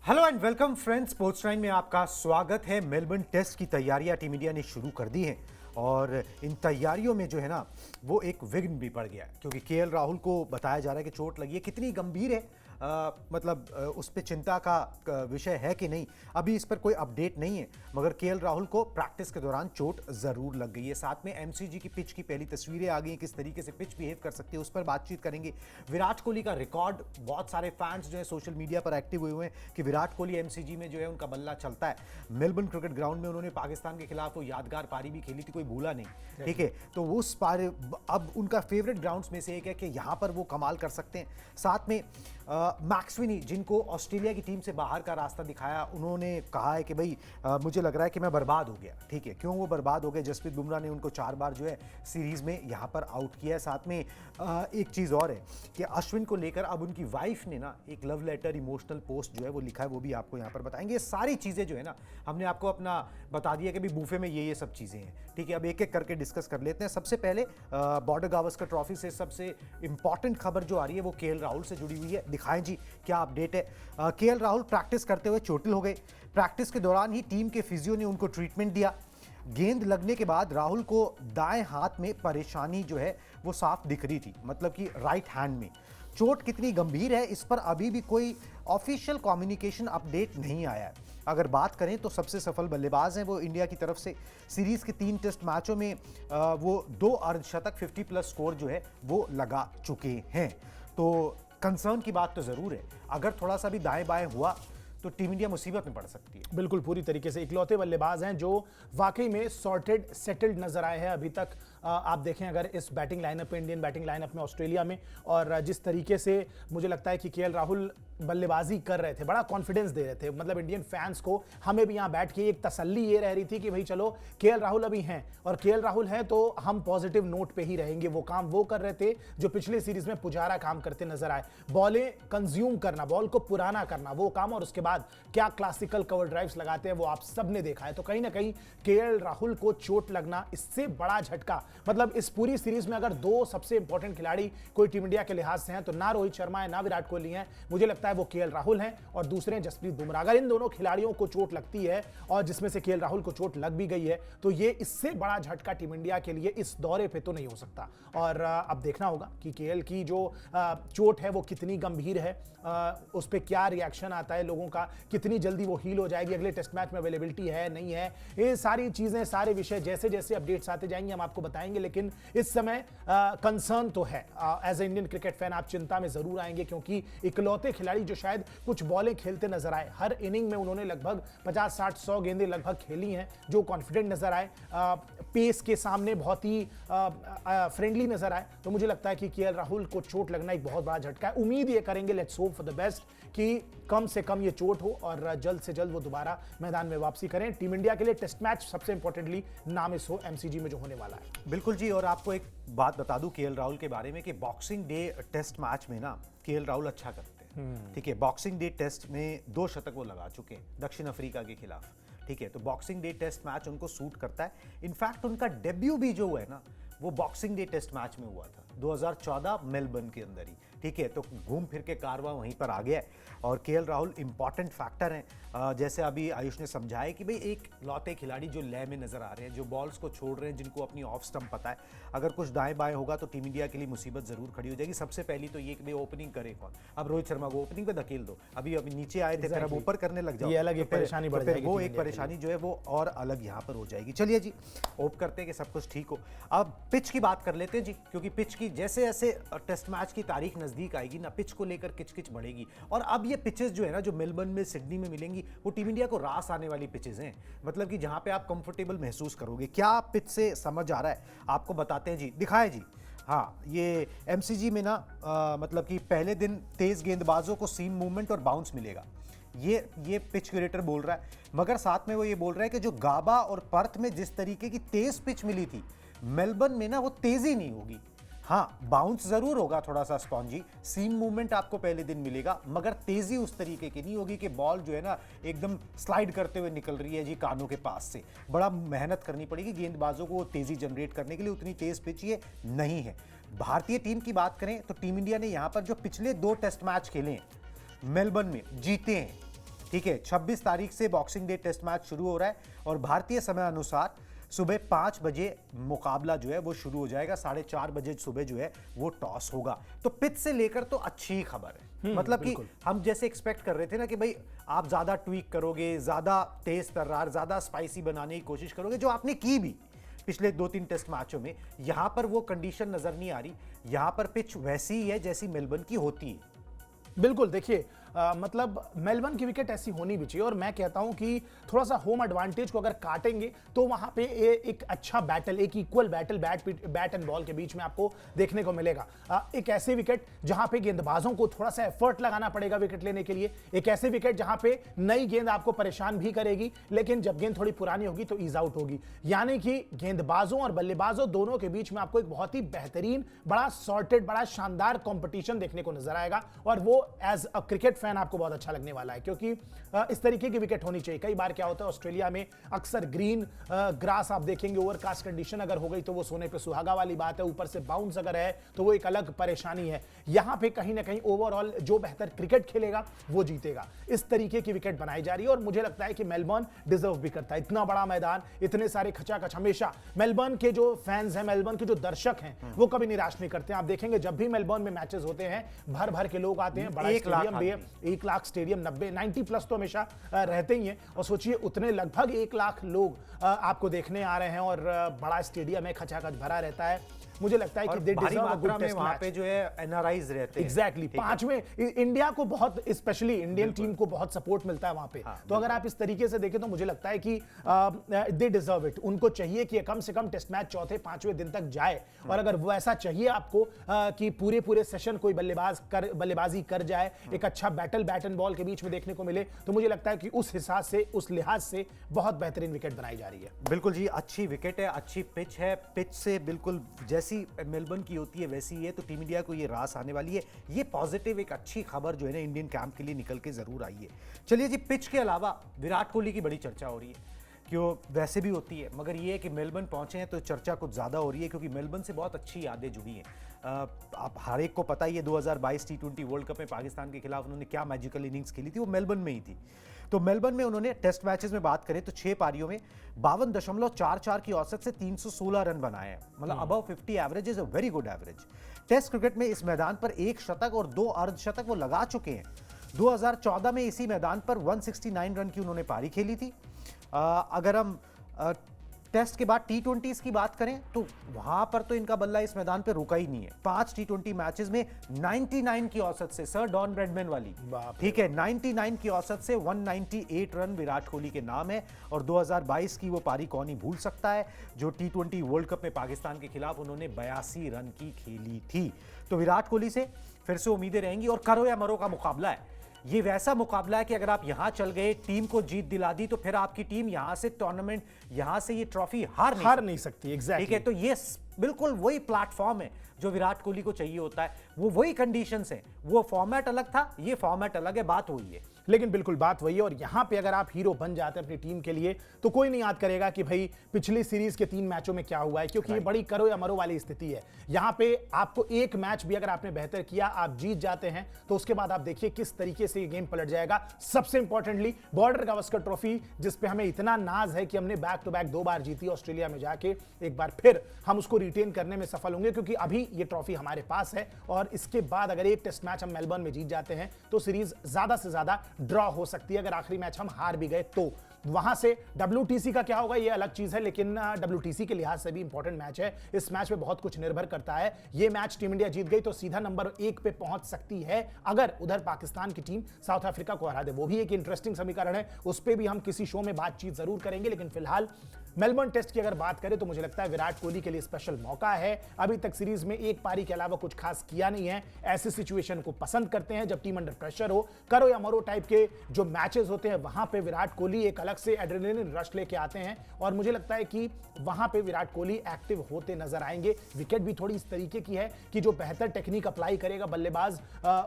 Hello and welcome friends, sports line में आपका स्वागत है। मेलबर्न टेस्ट की तैयारियां टीम इंडिया ने शुरू कर दी हैं और इन तैयारियों में जो है ना वो एक विघ्न भी पड़ गया है क्योंकि केएल राहुल को बताया जा रहा है कि चोट लगी है। कितनी गंभीर है उस पर चिंता का विषय है कि नहीं, अभी इस पर कोई अपडेट नहीं है, मगर केएल राहुल को प्रैक्टिस के दौरान चोट जरूर लग गई है। साथ में एमसीजी की पिच की पहली तस्वीरें आ गई हैं, किस तरीके से पिच बिहेव कर सकती है उस पर बातचीत करेंगे। विराट कोहली का रिकॉर्ड, बहुत सारे फैंस जो है सोशल मीडिया पर एक्टिव हुए हुए हैं कि विराट कोहली एमसीजी में जो है उनका बल्ला चलता है। मेलबर्न क्रिकेट ग्राउंड में उन्होंने पाकिस्तान के खिलाफ वो यादगार पारी भी खेली थी, कोई भूला नहीं, ठीक है। तो उस पारी अब उनका फेवरेट ग्राउंड्स में से एक है कि यहाँ पर वो कमाल कर सकते हैं। साथ में मैक्सवेनी, जिनको ऑस्ट्रेलिया की टीम से बाहर का रास्ता दिखाया, उन्होंने कहा है कि भाई मुझे लग रहा है कि मैं बर्बाद हो गया, ठीक है। क्यों वो बर्बाद हो गए? जसप्रीत बुमराह ने उनको 4 बार जो है सीरीज में यहाँ पर आउट किया है। साथ में एक चीज़ और है कि अश्विन को लेकर अब उनकी वाइफ ने ना एक लव लेटर, इमोशनल पोस्ट जो है वो लिखा है, वो भी आपको यहाँ पर बताएंगे। ये सारी चीज़ें जो है ना हमने आपको अपना बता दिया कि भाई बूफे में ये सब चीज़ें हैं, ठीक है। अब एक एक करके डिस्कस कर लेते हैं। सबसे पहले बॉर्डर गावस्कर ट्रॉफी से सबसे इंपॉर्टेंट खबर जो आ रही है वो केएल राहुल से जुड़ी हुई है। दिखाएं जी क्या अपडेट है। केएल राहुल प्रैक्टिस करते हुए चोटिल हो गए। प्रैक्टिस के दौरान ही टीम के फिजियो ने उनको ट्रीटमेंट दिया। गेंद लगने के बाद राहुल को दाएं हाथ में परेशानी जो है वो साफ दिख रही थी, मतलब कि राइट हैंड में। चोट कितनी गंभीर है इस पर अभी भी कोई ऑफिशियल कम्युनिकेशन अपडेट नहीं आया है। अगर बात करें तो सबसे सफल बल्लेबाज हैं वो इंडिया की तरफ से। सीरीज के 3 टेस्ट मैचों में वो 2 अर्धशतक 50+ स्कोर जो है वो लगा चुके हैं। तो कंसर्न की बात तो जरूर है, अगर थोड़ा सा भी दाएं बाएं हुआ तो टीम इंडिया मुसीबत में पड़ सकती है। बिल्कुल, पूरी तरीके से इकलौते बल्लेबाज हैं जो वाकई में सॉर्टेड सेटल्ड नजर आए हैं अभी तक। आप देखें अगर इस बैटिंग लाइनअप में, इंडियन बैटिंग लाइनअप में ऑस्ट्रेलिया में, और जिस तरीके से मुझे लगता है कि केएल राहुल बल्लेबाजी कर रहे थे, बड़ा कॉन्फिडेंस दे रहे थे, मतलब इंडियन फैंस को, हमें भी यहाँ बैठ के एक तसल्ली ये रह रही थी कि भाई चलो केएल राहुल अभी हैं, और केएल राहुल हैं तो हम पॉजिटिव नोट पे ही रहेंगे। वो काम वो कर रहे थे जो पिछले सीरीज में पुजारा काम करते नजर आए, बॉलें कंज्यूम करना, बॉल को पुराना करना, वो काम, और उसके बाद क्या क्लासिकल कवर ड्राइव्स लगाते हैं वो आप सबने देखा है। तो कहीं ना कहीं केएल राहुल को चोट लगना, इससे बड़ा झटका, मतलब इस पूरी सीरीज में अगर 2 सबसे इंपॉर्टेंट खिलाड़ी कोई टीम इंडिया के लिहाज से हैं तो ना रोहित शर्मा है ना विराट कोहली हैं, मुझे लगता है वो केएल राहुल हैं, और दूसरे हैं जसप्रीत बुमराह। अगर इन दोनों खिलाड़ियों को चोट लगती है और जिसमें से केएल राहुल को चोट लग भी गई है तो ये इससे बड़ा झटका टीम इंडिया के लिए इस दौरे पे तो नहीं हो सकता। और अब देखना होगा कि केएल की जो चोट है वो कितनी गंभीर है, उस पर क्या रिएक्शन आता है लोगों का, कितनी जल्दी वो हील हो जाएगी, अगले टेस्ट मैच में अवेलेबिलिटी है नहीं है, ये सारी चीजें, सारे विषय जैसे जैसे अपडेट्स आते जाएंगे हम आपको बताएंगे। लेकिन इस समय कंसर्न तो है, as a Indian cricket fan आप चिंता में जरूर आएंगे, क्योंकि इकलौते खिलाड़ी जो शायद कुछ बॉलें खेलते नजर आए, हर इनिंग में उन्होंने लगभग 50, 60, 100 गेंदें लगभग खेली हैं, जो कॉन्फिडेंट नजर आए, पेस के सामने बहुत ही फ्रेंडली नजर आए। तो मुझे लगता है कि केएल राहुल को चोट लगना एक बहुत बड़ा झटका है। उम्मीद ये करेंगे, let's hope for the best, कि कम से कम ये चोट हो और जल्द से जल्द वो दोबारा मैदान में वापसी करें। टीम इंडिया के लिए टेस्ट मैच सबसे इंपॉर्टेंटली नामिस हो एमसीजी में जो होने वाला है। बिल्कुल जी, और आपको एक बात बता दूं केएल राहुल के बारे में कि बॉक्सिंग डे टेस्ट मैच में ना केएल राहुल अच्छा करते हैं, ठीक है। बॉक्सिंग डे टेस्ट में 2 शतक वो लगा चुके हैं दक्षिण अफ्रीका के खिलाफ, ठीक है। तो बॉक्सिंग डे टेस्ट मैच उनको सूट करता है। इनफैक्ट उनका डेब्यू भी जो हुआ है ना वो बॉक्सिंग डे टेस्ट मैच में हुआ था 2014 मेलबर्न के अंदर ही, ठीक है। तो घूम फिर के कारवा वहीं पर आ गया है और केएल राहुल इंपॉर्टेंट फैक्टर हैं। जैसे अभी आयुष ने समझाया कि भाई एक लौते खिलाड़ी जो लय में नजर आ रहे हैं, जो बॉल्स को छोड़ रहे हैं, जिनको अपनी ऑफ स्टंप पता है, अगर कुछ दाएं बाएं होगा तो टीम इंडिया के लिए मुसीबत जरूर खड़ी हो जाएगी। सबसे पहली तो ये कि भाई ओपनिंग करे कौन। अब रोहित शर्मा को ओपनिंग पे धकेल दो, अभी नीचे आए थे, फिर अब ऊपर करने लग जाओ, ये अलग एक परेशानी बढ़ जाएगी, वो एक परेशानी जो है वो और अलग यहाँ पर हो जाएगी। चलिए जी, होप करते हैं कि सब कुछ ठीक हो। अब पिच की बात कर लेते हैं जी, क्योंकि पिच की जैसे जैसे टेस्ट मैच की तारीख नजदीक आएगी ना, पिच को लेकर किचकिच बढ़ेगी। और अब ये पिचेस जो है ना, जो मेलबर्न में, सिडनी में मिलेंगी, वो टीम इंडिया को रास आने वाली पिचेस हैं, मतलब कि जहां पे आप कंफर्टेबल महसूस करोगे। क्या पिच से समझ आ रहा है आपको बताते हैं जी, दिखाएं जी। हाँ, ये एमसीजी में ना मतलब कि पहले दिन तेज गेंदबाजों को सीम मूवमेंट और बाउंस मिलेगा, ये पिच क्यूरेटर बोल रहा है। मगर साथ में वो ये बोल रहा है कि जो गाबा और पर्थ में जिस तरीके की तेज पिच मिली थी, मेलबर्न में ना वो तेजी नहीं होगी। हाँ, बाउंस जरूर होगा थोड़ा सा स्पॉन्जी, सीम मूवमेंट आपको पहले दिन मिलेगा, मगर तेजी उस तरीके की नहीं होगी कि बॉल जो है ना एकदम स्लाइड करते हुए निकल रही है जी कानों के पास से। बड़ा मेहनत करनी पड़ेगी गेंदबाजों को तेजी जनरेट करने के लिए, उतनी तेज पिच ये नहीं है। भारतीय टीम की बात करें तो टीम इंडिया ने यहां पर जो पिछले 2 टेस्ट मैच खेले हैं मेलबर्न में, जीते हैं, ठीक है, 26 तारीख से बॉक्सिंग डे टेस्ट मैच शुरू हो रहा है और भारतीय समय अनुसार सुबह 5 बजे मुकाबला जो है वो शुरू हो जाएगा, 4:30 बजे सुबह जो है वो टॉस होगा। तो पिच से लेकर तो अच्छी खबर है, मतलब कि हम जैसे एक्सपेक्ट कर रहे थे ना कि भाई आप ज्यादा ट्वीक करोगे, ज्यादा तेज तर्रार, ज्यादा स्पाइसी बनाने की कोशिश करोगे, जो आपने की भी पिछले 2-3 टेस्ट मैचों में। यहां पर वो कंडीशन नजर नहीं आ रही, यहां पर पिच वैसी ही है जैसी मेलबर्न की होती है। बिल्कुल, देखिए मतलब मेलबर्न की विकेट ऐसी होनी भी चाहिए और मैं कहता हूं कि थोड़ा सा होम एडवांटेज को अगर काटेंगे तो वहां पे एक अच्छा बैटल, एक equal battle bat and ball के बीच में आपको देखने को मिलेगा। एक ऐसे विकेट जहां पे गेंदबाजों को थोड़ा सा एफर्ट लगाना पड़ेगा विकेट लेने के लिए, एक ऐसे विकेट जहां पे नई गेंद आपको परेशान भी करेगी, लेकिन जब गेंद थोड़ी पुरानी होगी तो ईज आउट होगी। यानी कि गेंदबाजों और बल्लेबाजों दोनों के बीच में आपको एक बहुत ही बेहतरीन, बड़ा सॉर्टेड, बड़ा शानदार कंपटीशन देखने को नजर आएगा और वो एज अ क्रिकेट फैन आपको बहुत अच्छा लगने वाला है, क्योंकि इस तरीके की विकेट होनी चाहिए। कई बार क्या होता है ऑस्ट्रेलिया में अक्सर ग्रीन ग्रास आप देखेंगे, ओवरकास्ट कंडीशन अगर हो गई तो वो सोने पे सुहागा वाली बात है, ऊपर से बाउंस अगर है तो वो एक अलग परेशानी है। यहां पे कहीं ना कहीं ओवरऑल जो बेहतर क्रिकेट खेलेगा वो जीतेगा। इस तरीके की विकेट बनाई जा रही है और मुझे लगता है कि मेलबर्न डिजर्व भी करता है। इतना बड़ा मैदान, इतने सारे खचाखच, हमेशा मेलबर्न के जो फैंस हैं, मेलबर्न के जो दर्शक हैं, वो कभी निराश नहीं करते हैं। आप देखेंगे जब भी मेलबर्न में मैचेस होते हैं भर भर के लोग आते हैं, बड़ा स्टेडियम भी है, 1 लाख स्टेडियम, 90 प्लस तो हमेशा रहते ही हैं। और सोचिए उतने लगभग 1 लाख लोग आपको देखने आ रहे हैं और बड़ा स्टेडियम है, खचाखच भरा रहता है। मुझे लगता है कि दे भारी डिजर्व अ मात्रा गुड में टेस्ट वहां मैच। पे जो है एनआरआईज रहते हैं। एग्जैक्टली, पांचवें इंडिया को बहुत, स्पेशली इंडियन टीम को बहुत सपोर्ट मिलता है वहां पे। तो अगर आप इस तरीके से देखें तो मुझे लगता है कि दे डिजर्व इट। उनको चाहिए कि कम से कम टेस्ट मैच चौथे 5वें दिन तक जाए और अगर वो ऐसा चाहिए आपको कि पूरे सेशन कोई बल्लेबाजी कर जाए, एक अच्छा बैट एंड बॉल के बीच में देखने को मिले, तो मुझे लगता है कि उस हिसाब से, उस लिहाज से बहुत बेहतरीन विकेट बनाई जा रही है। बिल्कुल जी, अच्छी विकेट है, अच्छी पिच है, पिच से बिल्कुल जैसी मेलबर्न की होती है वैसी ही है। तो टीम इंडिया को ये रास आने वाली है। ये पॉजिटिव एक अच्छी खबर जो है ना इंडियन कैंप के लिए निकल के जरूर आई है। चलिए जी, पिच के अलावा विराट कोहली की बड़ी चर्चा हो रही है, क्यों वैसे भी होती है, मगर ये है कि मेलबर्न पहुंचे हैं तो चर्चा कुछ ज़्यादा हो रही है, क्योंकि मेलबर्न से बहुत अच्छी यादें जुड़ी हैं। आप हर एक को पता ही है 2022 T20 वर्ल्ड कप में पाकिस्तान के खिलाफ उन्होंने क्या मैजिकल इनिंग्स खेली थी, वो मेलबर्न में ही थी। तो मेलबर्न में उन्होंने टेस्ट मैचेस में बात करें तो 6 पारियों में 52.44 की औसत से 316 रन बनाए हैं, मतलब above 50 average is a very good average. Test cricket में इस मैदान पर 1 शतक और 2 अर्धशतक वो लगा चुके हैं। 2014 में इसी मैदान पर 169 रन की उन्होंने पारी खेली थी। अगर हम टेस्ट के बाद T20s की बात करें तो वहां पर तो इनका बल्ला इस मैदान पे रुका ही नहीं है। 5 T20 मैचेस में 99 की औसत से, सर डॉन ब्रैडमैन वाली, ठीक है, 99 की औसत से 198 रन विराट कोहली के नाम है। और 2022 की वो पारी कौन ही भूल सकता है जो T20 वर्ल्ड कप में पाकिस्तान के खिलाफ उन्होंने 82 रन की खेली थी। तो विराट कोहली से फिर से उम्मीदें रहेंगी और करो या मरो का मुकाबला है। ये वैसा मुकाबला है कि अगर आप यहां चल गए, टीम को जीत दिला दी, तो फिर आपकी टीम यहां से टूर्नामेंट, यहां से ये ट्रॉफी हार नहीं सकती। एग्जैक्टली, ठीक है, तो ये बिल्कुल वही प्लेटफॉर्म है जो विराट कोहली को चाहिए होता है, वो वही कंडीशंस हैं। वो फॉर्मेट अलग था, ये फॉर्मेट अलग है, बात वही है। लेकिन बिल्कुल बात वही है। और यहां पे अगर आप हीरो बन जाते हैं अपनी टीम के लिए तो कोई नहीं याद करेगा कि भाई पिछली सीरीज के 3 मैचों में क्या हुआ है, क्योंकि ये बड़ी करो या मरो वाली स्थिति है। यहां पे आपको एक मैच भी अगर आपने बेहतर किया, आप जीत जाते हैं, तो उसके बाद आप देखिए किस तरीके से ये गेम पलट जाएगा। सबसे इंपॉर्टेंटली बॉर्डर गावस्कर ट्रॉफी, जिसपे हमें इतना नाज है कि हमने बैक टू बैक 2 बार जीती ऑस्ट्रेलिया में जाके, एक बार फिर हम उसको रिटेन करने में सफल होंगे, क्योंकि अभी ये ट्रॉफी हमारे पास है। और इसके बाद अगर एक टेस्ट मैच हम मेलबर्न में जीत जाते हैं तो सीरीज ज्यादा से ज्यादा ड्रॉ हो सकती है। अगर आखिरी मैच हम हार भी गए तो वहां से WTC का क्या होगा ये अलग चीज है, लेकिन WTC के लिहाज से भी इंपॉर्टेंट मैच है। इस मैच में बहुत कुछ निर्भर करता है। ये मैच टीम इंडिया जीत गई तो सीधा नंबर 1 पे पहुंच सकती है, अगर उधर पाकिस्तान की टीम साउथ अफ्रीका को हरा दे। वो भी एक इंटरेस्टिंग समीकरण है, उस पर भी हम किसी शो में बातचीत जरूर करेंगे। लेकिन फिलहाल मेलबर्न टेस्ट की अगर बात करें तो मुझे लगता है विराट कोहली के लिए स्पेशल मौका है। अभी तक सीरीज में एक पारी के अलावा कुछ खास किया नहीं है। ऐसे सिचुएशन को पसंद करते हैं जब टीम अंडर प्रेशर हो। करो या मरो टाइप के जो मैचेस होते हैं वहां पे विराट कोहली एक अलग से एड्रेनलिन रश लेके आते हैं और मुझे लगता है कि वहां पे विराट कोहली एक्टिव होते नजर आएंगे। विकेट भी थोड़ी इस तरीके की है कि जो बेहतर टेक्निक अप्लाई करेगा बल्लेबाज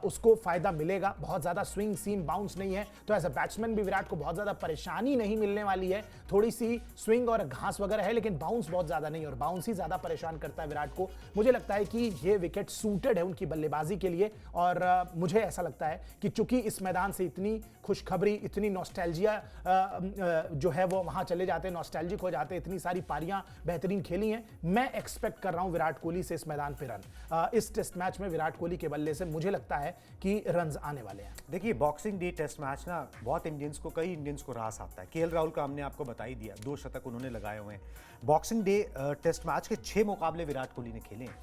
उसको फायदा मिलेगा। बहुत ज्यादा स्विंग सीम बाउंस नहीं है, तो एज अ बैट्समैन भी विराट को बहुत ज्यादा परेशानी नहीं मिलने वाली है। थोड़ी सी स्विंग और और घास वगैरह है, लेकिन बाउंस बहुत ज्यादा नहीं, और बाउंस ही ज्यादा परेशान करता है विराट को। मुझे लगता है कि ये विकेट सूटेड है उनकी बल्लेबाजी के लिए, और मुझे ऐसा लगता है कि चूंकि इस मैदान से इतनी खुशखबरी, इतनी नॉस्टैल्जिया जो है वो वहां चले जाते हैं, नॉस्टैल्जिक हो जाते हैं, इतनी सारी पारियां बेहतरीन खेली हैं, मैं एक्सपेक्ट कर रहा हूं विराट कोहली से इस मैदान पे रन। इस टेस्ट मैच में विराट कोहली के बल्ले से मुझे लगता है कि रन्स आने वाले हैं। देखिए, बॉक्सिंग डे टेस्ट मैच ना बहुत इंडियंस को, कई इंडियंस को रास आता है। केएल राहुल का हमने आपको बता ही दिया, 2 शतक उन्होंने लगाए हुए हैं। बॉक्सिंग डे टेस्ट मैच के 6 मुकाबले विराट कोहली ने खेले हैं,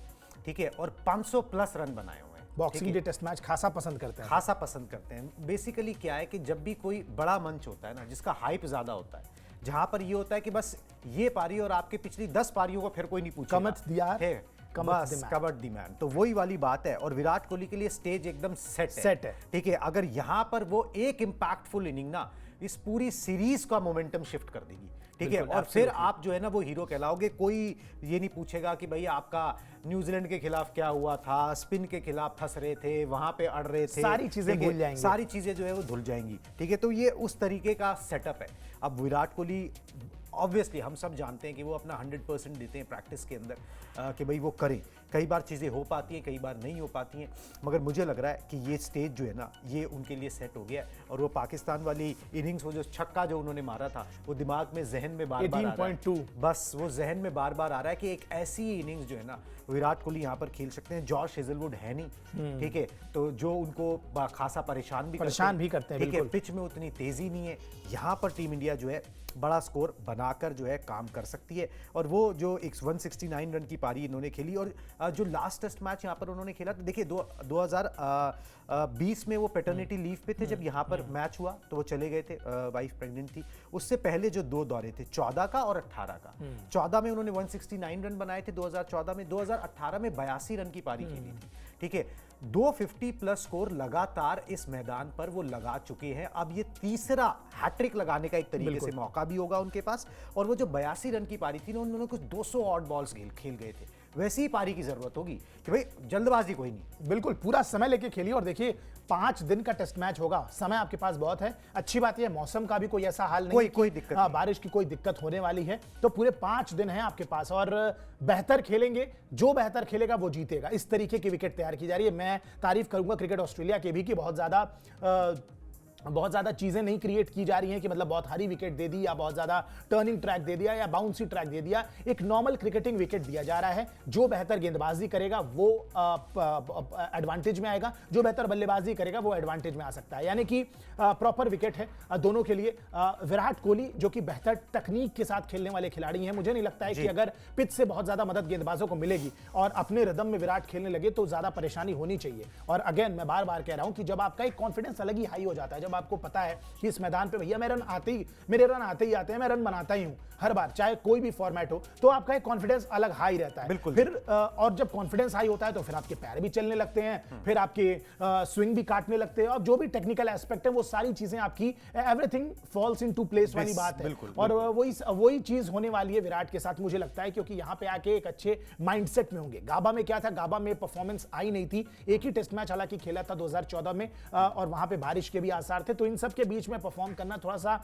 ठीक है, और 500 प्लस रन बनाए हुए हैं। बॉक्सिंग डे टेस्ट मैच खासा पसंद करते हैं, खासा पसंद करते हैं। बेसिकली क्या है कि जब भी कोई बड़ा मंच होता है ना, जिसका हाइप ज्यादा होता है, जहां पर ये होता है कि बस ये पारी और आपके पिछली 10 पारियों को फिर कोई नहीं पूछेगा, कमत दिया है बस कबड्डी दी मैन, तो वही वाली बात है। और विराट कोहली के लिए स्टेज एकदम सेट है, ठीक है। अगर यहां पर वो एक इंपैक्टफुल इनिंग ना इस पूरी सीरीज का मोमेंटम शिफ्ट कर देगी, ठीक है, और फिर आप जो है ना वो हीरो कहलाओगे। कोई ये नहीं पूछेगा कि भाई आपका न्यूजीलैंड के खिलाफ क्या हुआ था, स्पिन के खिलाफ फंस रहे थे, वहां पे अड़ रहे थे, सारी चीजें भूल जाएंगे, सारी चीजें जो है वो धुल जाएंगी, ठीक है। तो ये उस तरीके का सेटअप है। अब विराट कोहली ऑब्वियसली हम सब जानते हैं कि वो अपना 100% देते हैं प्रैक्टिस के अंदर, कि भाई वो करें। कई बार चीज़ें हो पाती हैं, कई बार नहीं हो पाती हैं, मगर मुझे लग रहा है कि ये स्टेज जो है ना ये उनके लिए सेट हो गया है। और वो पाकिस्तान वाली इनिंग्स, वो जो छक्का जो उन्होंने मारा था, वो दिमाग में, जहन में बार बार आ रहा है, बस वो जहन में बार बार आ रहा है कि एक ऐसी इनिंग्स जो है ना विराट कोहली यहाँ पर खेल सकते हैं। जॉश हेजलवुड है नहीं, ठीक है, तो जो उनको खासा परेशान भी करते हैं, ठीक है। पिच में उतनी तेजी नहीं है। यहाँ पर टीम इंडिया जो है बड़ा स्कोर बनाकर जो है काम कर सकती है। और वो जो 169 रन की पारी इन्होंने खेली, और जो लास्ट टेस्ट मैच यहाँ पर उन्होंने खेला, तो देखिए 2020 में वो पैटर्निटी लीव पे थे जब यहाँ पर मैच हुआ, तो वो चले गए थे, वाइफ प्रेग्नेंट थी। उससे पहले जो 2 दौरे थे, 14 का और 18 का, 14 में उन्होंने 169 रन बनाए थे 2014 में, 2018 में 82 रन की पारी खेली थी, ठीक है। 250 प्लस स्कोर लगातार इस मैदान पर वो लगा चुके हैं। अब ये तीसरा हैट्रिक लगाने का एक तरीके से मौका भी होगा उनके पास। और वो जो 82 रन की पारी थी ना, उन्होंने कुछ 200 ऑड बॉल्स खेल गए थे, वैसी ही पारी की जरूरत होगी कि भाई जल्दबाजी कोई नहीं, बिल्कुल पूरा समय लेके खेलिए। और देखिए 5 दिन का टेस्ट मैच होगा, समय आपके पास बहुत है। अच्छी बात है मौसम का भी कोई ऐसा हाल नहीं, कोई दिक्कत नहीं, बारिश की कोई दिक्कत होने वाली है, तो पूरे 5 दिन हैं आपके पास, और बेहतर खेलेंगे, जो बेहतर खेलेगा वो जीतेगा। इस तरीके की विकेट तैयार की जा रही है। मैं तारीफ करूंगा क्रिकेट ऑस्ट्रेलिया के भी कि बहुत ज़्यादा चीज़ें नहीं क्रिएट की जा रही हैं कि मतलब बहुत हारी विकेट दे दी, या बहुत ज़्यादा टर्निंग ट्रैक दे दिया, या बाउंसी ट्रैक दे दिया। एक नॉर्मल क्रिकेटिंग विकेट दिया जा रहा है। जो बेहतर गेंदबाजी करेगा वो एडवांटेज में आएगा, जो बेहतर बल्लेबाजी करेगा वो एडवांटेज में आ सकता है। यानी कि प्रॉपर विकेट है दोनों के लिए। विराट कोहली जो कि बेहतर तकनीक के साथ खेलने वाले खिलाड़ी हैं, मुझे नहीं लगता है कि अगर पिच से बहुत ज़्यादा मदद गेंदबाजों को मिलेगी और अपने रिदम में विराट खेलने लगे तो ज़्यादा परेशानी होनी चाहिए। और अगेन मैं बार बार कह रहा हूं कि जब आपका एक कॉन्फिडेंस अलग ही हाई हो जाता है, जब आपको पता है कि इस मैदान पे भैया मेरे रन आते ही आते हैं, मैं रन बनाता ही हूं हर बार, चाहे कोई भी फॉर्मेट हो, तो आपका एक कॉन्फिडेंस अलग हाई रहता है। बिल्कुल। फिर और जब कॉन्फिडेंस हाई होता है तो फिर आपके पैर भी चलने लगते हैं, फिर आपके स्विंग भी काटने लगते हैं, और जो भी टेक्निकल एस्पेक्ट है वो सारी चीजें आपकी, एवरीथिंग फॉल्स इनटू प्लेस वाली बात है। और वही चीज होने वाली है विराट के साथ, मुझे लगता है, क्योंकि यहां पे आके एक अच्छे माइंडसेट में होंगे। गाबा में क्या था, गाबा में परफॉर्मेंस आई नहीं थी, एक ही टेस्ट मैच हालांकि खेला था 2014 में, और वहां पे बारिश के भी आसार थे, तो इन सब के बीच में परफॉर्म करना थोड़ा सा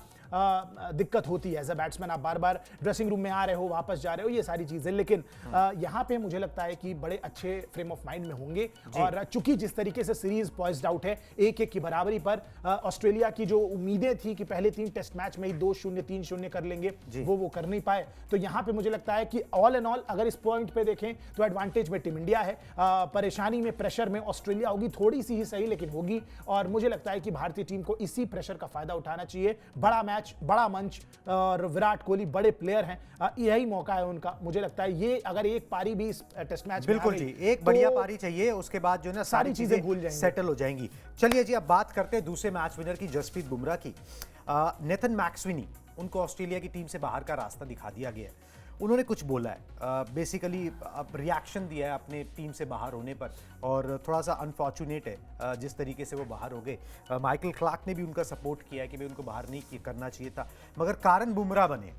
दिक्कत होती है। एज अ बैट्समैन आप बार बार ड्रेसिंग रूम में आ रहे हो, वापस जा रहे हो, ये सारी चीजें, लेकिन यहां पे मुझे लगता है कि बड़े अच्छे फ्रेम ऑफ माइंड में होंगे। और चूंकि जिस तरीके से सीरीज पॉइज्ड आउट है 1-1 की बराबरी पर, ऑस्ट्रेलिया की जो उम्मीदें थी कि पहले 3 टेस्ट मैच में ही 2-0 3-0 कर लेंगे, वो कर नहीं पाए। तो यहां पे मुझे लगता है कि ऑल एंड ऑल अगर इस पॉइंट पे देखें तो एडवांटेज में टीम इंडिया है। परेशानी में, प्रेशर में ऑस्ट्रेलिया होगी, थोड़ी सी ही सही लेकिन होगी। और मुझे लगता है कि भारतीय टीम को इसी प्रेशर का फायदा उठाना चाहिए। बड़ा मैच, बड़ा मंच, और विराट कोहली बड़े प्लेयर हैं, यही मौका है उनका। मुझे लगता है ये अगर एक पारी भी इस टेस्ट मैच में बिल्कुल जी, एक बढ़िया पारी चाहिए, उसके बाद जो है ना सारी चीजें भूल जाएंगे, सेटल हो जाएंगी। चलिए जी, अब बात करते हैं दूसरे मैच विनर की, जसप्रीत बुमराह की। नेथन मैक्सवेनी, उनको ऑस्ट्रेलिया की टीम से बाहर का रास्ता दिखा दिया गया है। उन्होंने कुछ बोला है, बेसिकली रिएक्शन दिया है अपने टीम से बाहर होने पर, और थोड़ा सा अनफॉर्चुनेट है जिस तरीके से वो बाहर हो गए। माइकल क्लार्क ने भी उनका सपोर्ट किया है कि भाई उनको बाहर नहीं करना चाहिए था, मगर कारण बुमराह बने।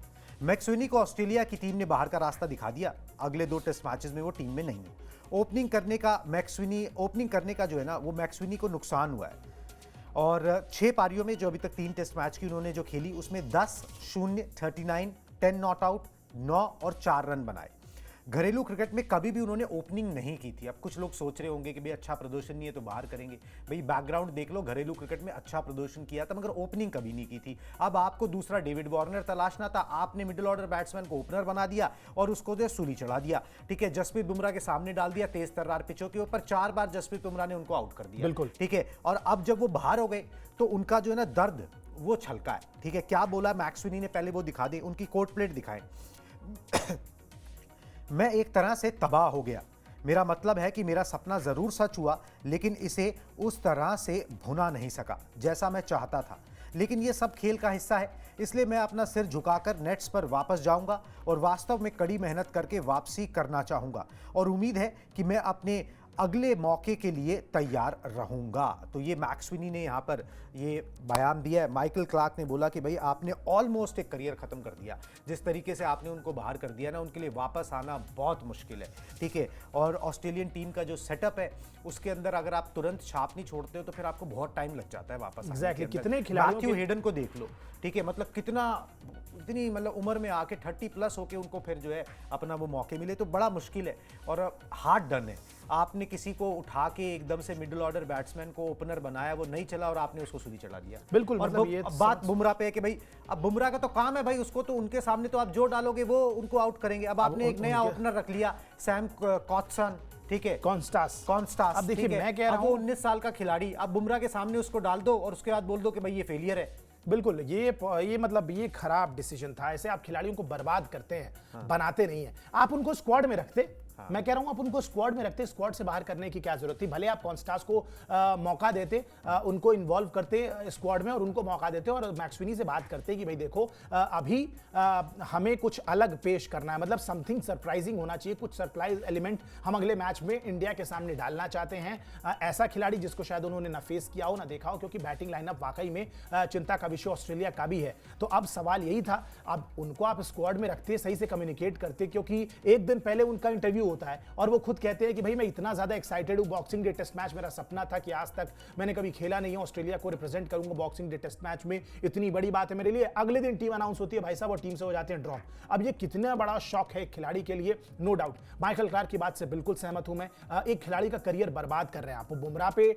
मैक्सवेनी को ऑस्ट्रेलिया की टीम ने बाहर का रास्ता दिखा दिया। अगले 2 टेस्ट मैचेस में वो टीम में नहीं है। ओपनिंग करने का जो है ना वो मैक्सवेनी को नुकसान हुआ है। और 6 पारियों में जो अभी तक 3 टेस्ट मैच की उन्होंने जो खेली, उसमें 10-0, 39 10 नॉट आउट, 9 और 4 रन बनाए। घरेलू क्रिकेट में कभी भी उन्होंने ओपनिंग नहीं की थी। अब कुछ लोग सोच रहे होंगे कि भाई अच्छा प्रदर्शन नहीं है तो बाहर करेंगे। भाई बैकग्राउंड देख लो, घरेलू क्रिकेट में अच्छा प्रदर्शन किया था मगर ओपनिंग कभी नहीं की थी। अब आपको दूसरा डेविड वार्नर तलाशना था, आपने मिडिल ऑर्डर बैट्समैन को ओपनर बना दिया और उसको जो सूली चढ़ा दिया। ठीक है, जसप्रीत बुमराह के सामने डाल दिया तेज तर्रार पिचों के ऊपर, 4 बार जसप्रीत बुमराह ने उनको आउट कर दिया। बिल्कुल ठीक है, और अब जब वो बाहर हो गए तो उनका जो है ना दर्द वो छलका है। ठीक है, क्या बोला मैक्सविनी ने पहले वो दिखा दे, उनकी कोट प्लेट दिखाएं। मैं एक तरह से तबाह हो गया। मेरा मतलब है कि मेरा सपना जरूर सच हुआ, लेकिन इसे उस तरह से भुना नहीं सका जैसा मैं चाहता था। लेकिन ये सब खेल का हिस्सा है, इसलिए मैं अपना सिर झुकाकर नेट्स पर वापस जाऊंगा और वास्तव में कड़ी मेहनत करके वापसी करना चाहूंगा और उम्मीद है कि मैं अपने अगले मौके के लिए तैयार रहूंगा। तो ये मैक्सविनी ने यहाँ पर ये बयान दिया है। माइकल क्लार्क ने बोला कि भाई आपने ऑलमोस्ट एक करियर खत्म कर दिया, जिस तरीके से आपने उनको बाहर कर दिया ना, उनके लिए वापस आना बहुत मुश्किल है। ठीक है, और ऑस्ट्रेलियन टीम का जो सेटअप है उसके अंदर अगर आप तुरंत छाप नहीं छोड़ते हो तो फिर आपको बहुत टाइम लग जाता है वापस आने के अंदर। कितने खिलाड़ियों मैथ्यू हेडन को देख लो। ठीक है, मतलब इतनी मतलब उम्र में आके 30 प्लस होके उनको फिर जो है अपना वो मौके मिले तो बड़ा मुश्किल है और हार्ड डन है। आपने किसी को उठा के एकदम से मिडिल ऑर्डर बैट्समैन को ओपनर बनाया, वो नहीं चला और आपने उसको सूली चढ़ा दिया। बिल्कुल, और मतलब ये अब बात बुमराह पे है कि भाई अब बुमराह का तो काम है भाई, उसको तो उनके सामने तो आप जो डालोगे वो उनको आउट करेंगे। अब आपने एक नया ओपनर रख लिया, सैम कॉटसन। ठीक है, कॉन्स्टास। अब देखिए मैं कह रहा हूं, वो 19 साल का खिलाड़ी, अब बुमराह के सामने उसको डाल दो और उसके बाद बोल दो कि भाई ये फेलियर है। बिल्कुल, ये मतलब ये खराब डिसीजन था। ऐसे आप खिलाड़ियों को बर्बाद करते हैं, बनाते नहीं है। आप उनको स्क्वाड में रखते, मैं कह रहा हूं आप उनको स्क्वाड में रखते, स्क्वाड से बाहर करने की क्या जरूरत थी। भले आप कॉन्स्टास को मौका देते, उनको इन्वॉल्व करते स्क्वाड में और उनको मौका देते और मैक्सविनी से बात करते कि भाई देखो अभी हमें कुछ अलग पेश करना है, मतलब समथिंग सरप्राइजिंग होना चाहिए, कुछ सरप्राइज एलिमेंट हम अगले मैच में इंडिया के सामने डालना चाहते हैं। ऐसा खिलाड़ी जिसको शायद उन्होंने ना फेस किया हो ना देखा हो, क्योंकि बैटिंग लाइनअप वाकई में चिंता का विषय ऑस्ट्रेलिया का भी है। तो अब सवाल यही था, अब उनको आप स्क्वाड में रखते, सही से कम्युनिकेट करते, क्योंकि एक दिन पहले उनका इंटरव्यू होता है और वो खुद कहते हैं कि भाई मैं इतना ज्यादा एक्साइटेड हूं, बॉक्सिंग डे टेस्ट मैच मेरा सपना था कि आज तक मैंने कभी खेला नहीं है, ऑस्ट्रेलिया को रिप्रेजेंट करूंगा बॉक्सिंग डे टेस्ट मैच में, इतनी बड़ी बात है मेरे लिए। अगले दिन टीम अनाउंस होती है, भाई साहब, और टीम से हो जाते हैं ड्रॉप। अब ये कितना बड़ा शॉक है एक खिलाड़ी के लिए, नो डाउट। माइकल क्लार्क की बात से बिल्कुल सहमत हूं मैं। एक खिलाड़ी का करियर बर्बाद कर रहे हैं आप, बुमराह पे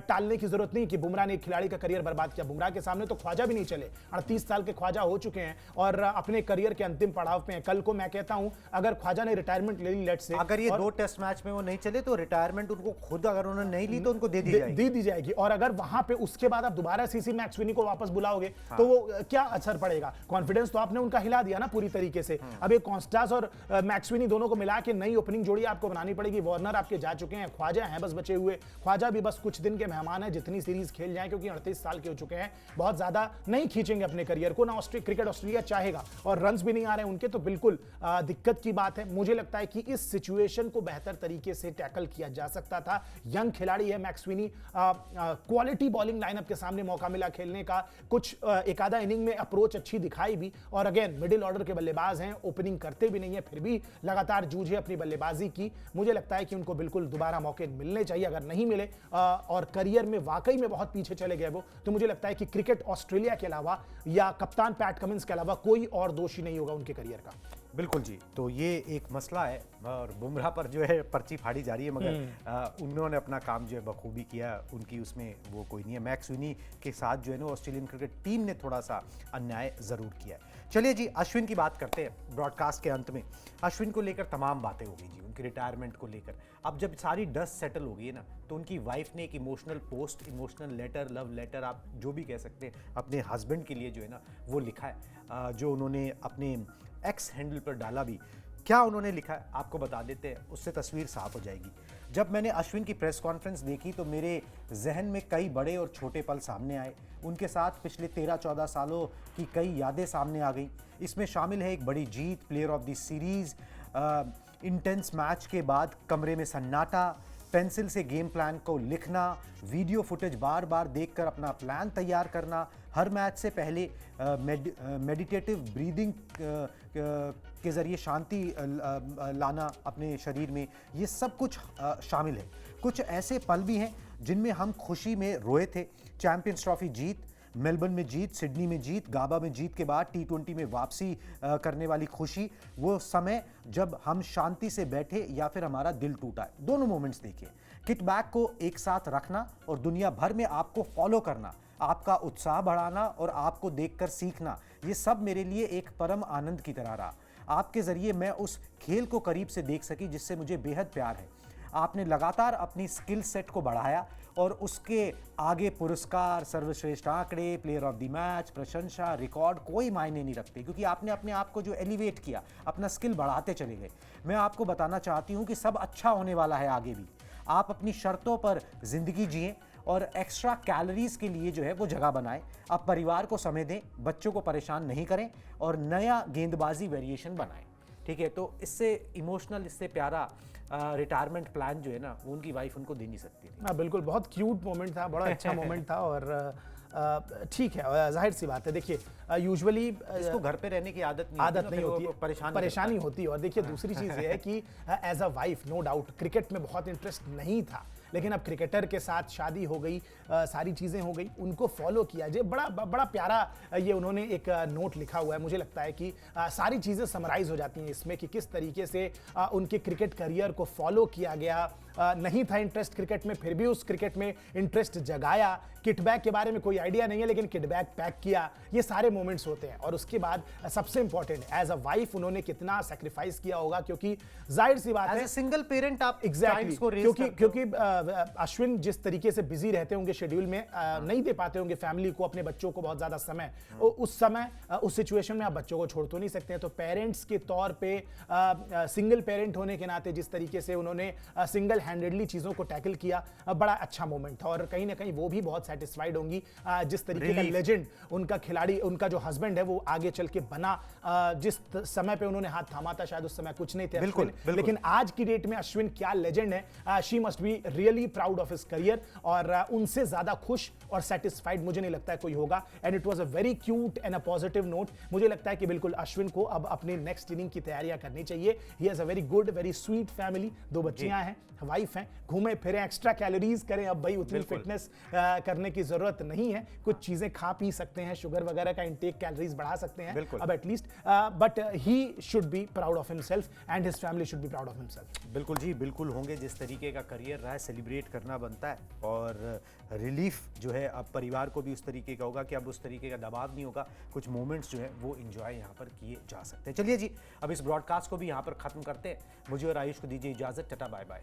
टालने की जरूरत नहीं कि बुमराह ने एक खिलाड़ी का करियर बर्बाद किया। बुमराह के सामने तो ख्वाजा भी नहीं चले, 38 साल के ख्वाजा हो चुके हैं और अपने करियर के अंतिम पड़ाव पे हैं। कल को मैं कहता हूं अगर ख्वाजा ने रिटायरमेंट ले ली, लेट्स से, अगर ये 2 टेस्ट मैच में वो नहीं चले तो रिटायरमेंट उनको खुद अगर उन्होंने नहीं ली तो उनको दे दी जाएगी। और अगर वहां पे उसके बाद आप दोबारा सीसी मैक्सविनी को वापस बुलाओगे तो वो क्या असर पड़ेगा? कॉन्फिडेंस तो आपने उनका हिला दिया ना पूरी तरीके से। अब ये कॉन्स्टास और मैक्सविनी दोनों को मिला के नई ओपनिंग जोड़ी आपको बनानी पड़ेगी। वार्नर आपके जा चुके हैं, ख्वाजा हैं बस बचे हुए। ख्वाजा भी बस कुछ दिन के मेहमान है, जितनी सीरीज खेल जाए, क्योंकि 38 साल के हो चुके हैं, बहुत ज्यादा नहीं खींचेंगे अपने करियर को ना। क्रिकेट ऑस्ट्रेलिया चाहेगा और रन्स भी नहीं आ रहे हैं उनके, तो बिल्कुल दिक्कत की बात है। मुझे लगता है कि इस सिचुएशन को बेहतर तरीके से टैकल किया जा सकता था। यंग खिलाड़ी है मैक्सविनी, क्वालिटी बॉलिंग लाइनअप के सामने मौका मिला खेलने का, कुछ एक आधा इनिंग में अप्रोच अच्छी दिखाई भी, और अगेन मिडिल ऑर्डर के बल्लेबाज हैं, ओपनिंग करते भी नहीं है, फिर भी लगातार जूझे अपनी बल्लेबाजी की। मुझे लगता है कि उनको बिल्कुल दोबारा मौके मिलने चाहिए। अगर नहीं मिले और करियर में वाकई में बहुत पीछे चले गए वो, तो मुझे लगता है कि क्रिकेट ऑस्ट्रेलिया के अलावा या कप्तान पैट कमिंस के अलावा कोई और दोषी नहीं होगा उनके करियर का। बिल्कुल जी, तो ये एक मसला है और बुमराह पर जो है पर्ची फाड़ी जा रही है, मगर उन्होंने अपना काम जो है बखूबी किया, उनकी उसमें वो कोई नहीं है। मैक्सविनी के साथ जो है ना ऑस्ट्रेलियन क्रिकेट टीम ने थोड़ा सा अन्याय ज़रूर किया है। चलिए जी, अश्विन की बात करते हैं ब्रॉडकास्ट के अंत में। अश्विन को लेकर तमाम बातें हो गई जी, उनकी रिटायरमेंट को लेकर। अब जब सारी डस्ट सेटल हो गई है ना, तो उनकी वाइफ ने एक emotional post, emotional letter, love letter, आप जो भी कह सकते हैं, अपने हस्बैंड के लिए जो है ना वो लिखा है, जो उन्होंने अपने एक्स हैंडल पर डाला भी। क्या उन्होंने लिखा है आपको बता देते हैं, उससे तस्वीर साफ हो जाएगी। जब मैंने अश्विन की प्रेस कॉन्फ्रेंस देखी तो मेरे जहन में कई बड़े और छोटे पल सामने आए। उनके साथ पिछले 13-14 सालों की कई यादें सामने आ गई। इसमें शामिल है एक बड़ी जीत, player of the series, intense match के बाद कमरे में सन्नाटा, पेंसिल से गेम प्लान को लिखना, वीडियो फुटेज बार बार देखकर अपना प्लान तैयार करना, हर मैच से पहले मेडिटेटिव ब्रीदिंग के ज़रिए शांति लाना अपने शरीर में, ये सब कुछ शामिल है। कुछ ऐसे पल भी हैं जिनमें हम खुशी में रोए थे। चैंपियंस ट्रॉफी जीत, मेलबर्न में जीत, सिडनी में जीत, गाबा में जीत के बाद T20 में वापसी करने वाली खुशी, वो समय जब हम शांति से बैठे या फिर हमारा दिल टूटा है, दोनों मोमेंट्स देखिए। किट बैक को एक साथ रखना और दुनिया भर में आपको फॉलो करना, आपका उत्साह बढ़ाना और आपको देखकर सीखना, ये सब मेरे लिए एक परम आनंद की तरह रहा। आपके जरिए मैं उस खेल को करीब से देख सकी जिससे मुझे बेहद प्यार है। आपने लगातार अपनी स्किल सेट को बढ़ाया और उसके आगे पुरस्कार, सर्वश्रेष्ठ आंकड़े, प्लेयर ऑफ द मैच, प्रशंसा, रिकॉर्ड कोई मायने नहीं रखते, क्योंकि आपने अपने आप को जो एलिवेट किया, अपना स्किल बढ़ाते चले गए। मैं आपको बताना चाहती हूँ कि सब अच्छा होने वाला है आगे भी। आप अपनी शर्तों पर जिंदगी जिएं और एक्स्ट्रा कैलोरीज के लिए जो है वो जगह बनाएं। आप परिवार को समय दें, बच्चों को परेशान नहीं करें और नया गेंदबाजी वेरिएशन बनाएं। ठीक है, तो इससे इमोशनल, इससे प्यारा रिटायरमेंट प्लान जो है ना, वो उनकी वाइफ उनको दे नहीं सकती। हाँ बिल्कुल, बहुत क्यूट मोमेंट था, बड़ा अच्छा मोमेंट था। और ठीक है, जाहिर सी बात है, देखिए यूजुअली इसको घर पे रहने की आदत नहीं होती है, परेशानी होती है। और देखिए दूसरी चीज़ ये है कि as a wife no doubt cricket में बहुत इंटरेस्ट नहीं था, लेकिन अब क्रिकेटर के साथ शादी हो गई, सारी चीज़ें हो गई, उनको फॉलो किया जाए। बड़ा प्यारा ये उन्होंने एक नोट लिखा हुआ है। मुझे लगता है कि सारी चीज़ें समराइज हो जाती हैं इसमें कि किस तरीके से उनके क्रिकेट करियर को फॉलो किया गया। नहीं था इंटरेस्ट क्रिकेट में, फिर भी उस क्रिकेट में इंटरेस्ट जगाया। किटबैक के बारे में कोई आइडिया नहीं है, लेकिन किटबैक पैक किया। ये सारे मोमेंट्स होते हैं। और उसके बाद सबसे इंपॉर्टेंट, एज अ वाइफ उन्होंने कितना सेक्रीफाइस किया होगा, क्योंकि जाहिर सी बात है सिंगल पेरेंट आप एग्जैक्टली क्योंकि अश्विन जिस तरीके से बिजी रहते होंगे शेड्यूल में, नहीं दे पाते होंगे फैमिली को, अपने बच्चों को बहुत ज्यादा समय। उस समय उस सिचुएशन में आप बच्चों को छोड़ तो नहीं सकते हैं। तो पेरेंट्स के तौर पे सिंगल पेरेंट होने के नाते जिस तरीके से उन्होंने सिंगल हैंडेडली चीजों को टैकल किया, बड़ा अच्छा मोमेंट था। और कहीं ना कहीं वो भी बहुत सेटिस्फाइड होंगी। जिस तरीके का लेजेंड उनका खिलाड़ी, उनका जो हस्बैंड है वो आगे चल के बना, जिस समय पे उन्होंने हाथ थामा था शायद उस समय कुछ नहीं थे बिल्कुल, अश्विन, लेकिन आज की डेट में अश्विन क्या लेजेंड है। She must be really proud of his career. और उनसे ज्यादा खुश और सेटिस्फाइड मुझे नहीं लगता है कोई होगा। And it was a very cute and a positive note. मुझे लगता है कि बिल्कुल अश्विन को अब अपनी नेक्स्ट इनिंग की तैयारियां करनी चाहिए। He has a very good, very sweet family, 2 बच्चियां हैं, वाइफ हैं, घूमे फिरे, एक्स्ट्रा कैलोरीज करें। अब भाई उतनी फिटनेस करने की जरूरत नहीं है। कुछ चीजें खा पी सकते हैं, शुगर वगैरह का इंटेक, कैलोरीज बढ़ा सकते हैं अब at least. But he should be proud of himself and his family should be proud of himself. बिल्कुल जी, बिल्कुल होंगे। जिस तरीके का करियर रहा है, सेलिब्रेट करना बनता है। और रिलीफ जो है अब परिवार को भी उस तरीके का होगा कि अब उस तरीके का दबाव नहीं होगा। कुछ मोमेंट्स जो है वो एंजॉय यहाँ पर किए जा सकते हैं। चलिए जी, अब इस ब्रॉडकास्ट को भी यहाँ पर खत्म करते हैं। मुझे और आयुष को दीजिए इजाजत। Tata bye bye.